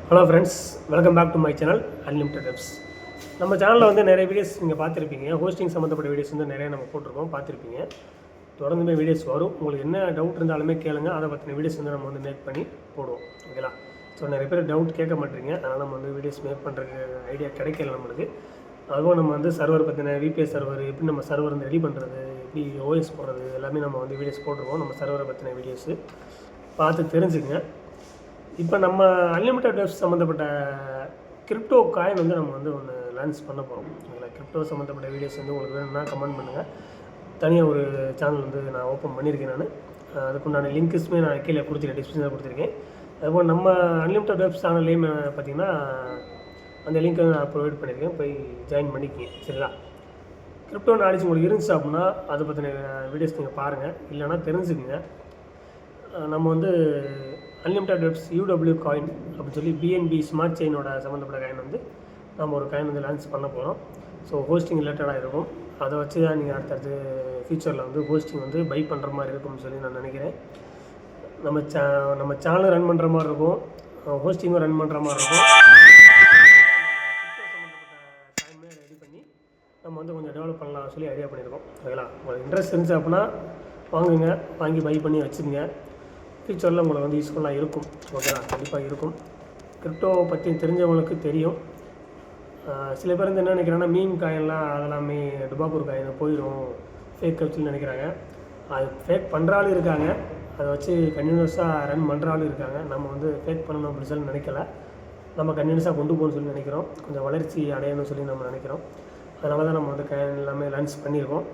Hello friends, welcome back to my channel unlimited webs. நம்ம சேனலில் வந்து நிறைய வீடியோஸ் நீங்கள் பார்த்துருப்பீங்க. ஹோஸ்டிங் சம்மந்தப்பட்ட வீடியோஸ் வந்து நிறைய நம்ம போட்டிருக்கோம், பார்த்துருப்பீங்க. தொடர்ந்துமே வீடியோஸ் வரும். உங்களுக்கு என்ன டவுட் இருந்தாலுமே கேளுங்க. அதை பற்றின வீடியோஸ் வந்து நம்ம வந்து மேக் பண்ணி போடுவோம். ஓகேங்களா? ஸோ நிறைய பேர் டவுட் கேட்க மாட்டீங்க. அதனால் நம்ம வந்து வீடியோஸ் மேக் பண்ணுறதுக்கு ஐடியா கிடைக்கல நம்மளுக்கு. அதுவும் நம்ம வந்து சர்வர் பற்றின விபிஎஸ் சர்வர் எப்படி நம்ம சர்வர் வந்து ரெடி பண்ணுறது, எப்படி ஓஎஸ் போடுறது எல்லாமே நம்ம வந்து வீடியோஸ் போட்டிருக்கோம். நம்ம சர்வரை பற்றின வீடியோஸு பார்த்து தெரிஞ்சுங்க. இப்போ நம்ம அன்லிமிட்டட் வெப்ஸ் சம்மந்தப்பட்ட கிரிப்டோ காயின் வந்து நம்ம வந்து ஒன்று லான்ச் பண்ண போகிறோம். அதில் கிரிப்டோ சம்மந்தப்பட்ட வீடியோஸ் வந்து உங்களுக்கு வேணும்னா கமெண்ட் பண்ணுங்கள். தனியாக ஒரு சேனல் வந்து நான் ஓப்பன் பண்ணியிருக்கேன். நான் அதுக்குண்டான லிங்க்ஸுமே நான் கீழே கொடுத்துருக்கேன், டிஸ்கிரிப்ஷனில் கொடுத்துருக்கேன். அதுபோல் நம்ம அன்லிமிட்டட் வெப்ஸ் சேனல்லையும் பார்த்திங்கன்னா அந்த லிங்க்கை நான் ப்ரொவைட் பண்ணியிருக்கேன். போய் ஜாயின் பண்ணிக்கிங்க. சரிங்களா? கிரிப்டோ நாலேஜ் உங்களுக்கு இருந்துச்சு அப்படின்னா அதை பற்றின வீடியோஸ் நீங்கள் பாருங்கள். இல்லைனா தெரிஞ்சுக்குங்க. நம்ம வந்து அன்லிமிட்டட் வெப்ஸ் யூடபிள்யூ காயின் அப்படின்னு சொல்லி பிஎன்பி ஸ்மார்ட் செயினோட சம்மந்தப்பட்ட காயின் வந்து நம்ம ஒரு காயின் வந்து லான்ச் பண்ண போகிறோம். ஸோ ஹோஸ்டிங் ரிலேட்டடாக இருக்கும். அதை வச்சு தான் நீங்கள் அடுத்தடுத்து ஃபியூச்சரில் வந்து ஹோஸ்டிங் வந்து பை பண்ணுற மாதிரி இருக்கும்னு சொல்லி நான் நினைக்கிறேன். நம்ம சேனல் ரன் பண்ணுற மாதிரி இருக்கும், ஹோஸ்டிங்கும் ரன் பண்ணுற மாதிரி இருக்கும். சம்மந்தப்பட்ட காயின்மே ரெடி பண்ணி நம்ம வந்து கொஞ்சம் டெவலப் பண்ணலாம் சொல்லி ஐடியா பண்ணியிருக்கோம். ஓகேங்களா? உங்களுக்கு இன்ட்ரெஸ்ட் இருந்துச்சு அப்படின்னா வாங்குங்க, வாங்கி பை பண்ணி வச்சுருங்க. ஃபியூச்சரில் உங்களுக்கு வந்து யூஸ்ஃபுல்லாக இருக்கும். ஓகேவா? கண்டிப்பாக இருக்கும். கிரிப்டோவை பற்றி தெரிஞ்சவங்களுக்கு தெரியும். சில பேர் வந்து என்ன நினைக்கிறாங்கன்னா மீன் காயின்லாம் அதெல்லாமே டுபாக்கூர் காயின் போயிடும், ஃபேக் கப்ஸ்னு நினைக்கிறாங்க. அது ஃபேக் பண்ணுறாலும் இருக்காங்க, அதை வச்சு கண்டினியூஸாக ரன் பண்ணுறாலும் இருக்காங்க. நம்ம வந்து ஃபேக் பண்ணணும் அப்படின்னு சொல்லி நினைக்கல. நம்ம கண்டினியூஸாக கொண்டு போகணும்னு சொல்லி நினைக்கிறோம். கொஞ்சம் வளர்ச்சி அடையணும்னு சொல்லி நம்ம நினைக்கிறோம். அதனால தான் நம்ம வந்து காயின் எல்லாமே லான்ச் பண்ணியிருக்கோம்.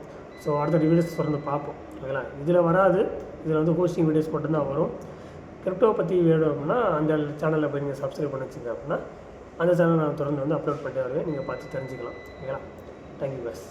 ஸோ அடுத்த வீடியோஸ் தொடர்ந்து பார்ப்போம். ஓகேங்களா? இதில் வராது, இதில் வந்து ஹோஸ்டிங் வீடியோஸ் மட்டும்தான் வரும். கிரிப்டோ பற்றி வேணும் அப்படின்னா அந்த சேனலில் போய் நீங்கள் சப்ஸ்கிரைப் பண்ணி வச்சுங்க. அப்படின்னா அந்த சேனல் நான் தொடர்ந்து வந்து அப்லோட் பண்ணிட்டு வருவேன். நீங்கள் பார்த்து தெரிஞ்சுக்கலாம். ஓகேங்களா? Thank you boss.